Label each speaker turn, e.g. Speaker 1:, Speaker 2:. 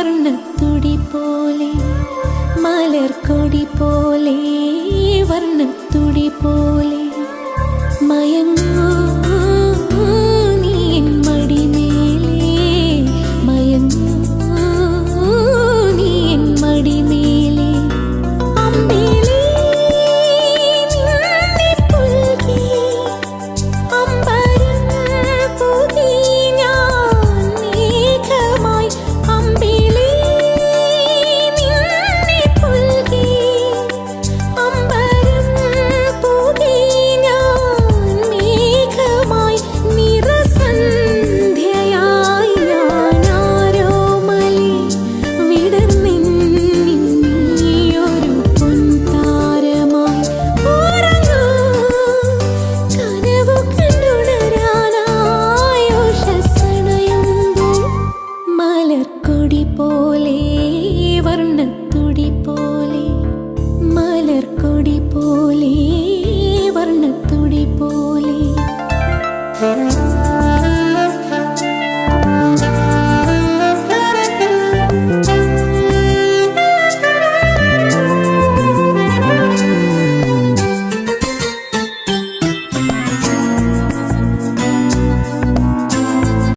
Speaker 1: വർണ്ണത്തുടി പോലെ മലർക്കൊടി പോലെ വർണ്ണത്തുടി പോലെ മയങ്ങൂ നീ എൻ മടിമേലേ മയങ്ങൂ നീ എൻ മടിമേലേ അമ്പിളി നിന്നെ പുൽകി അമ്പരം പുകി ഞാൻ മേഘമായി അമ്പിളി നിന്നെ പുൽകി അമ്പരം പുകി ഞാൻ മേഘമായി നിറസന്ധ്യയായി ഞാനാരോമലേ വിടർന്നിന്നിയൊരു പൊൻതാരമായി ഉറങ്ങൂ കനവു കണ്ടുണരാനായി ഉഷസ്സണയുമ്പോൾ മലർക്കൊടി പോലെ വർണ്ണത്തുടി പോലെ മലർക്കൊടി പോലെ വർണ്ണത്തുടി പോലെ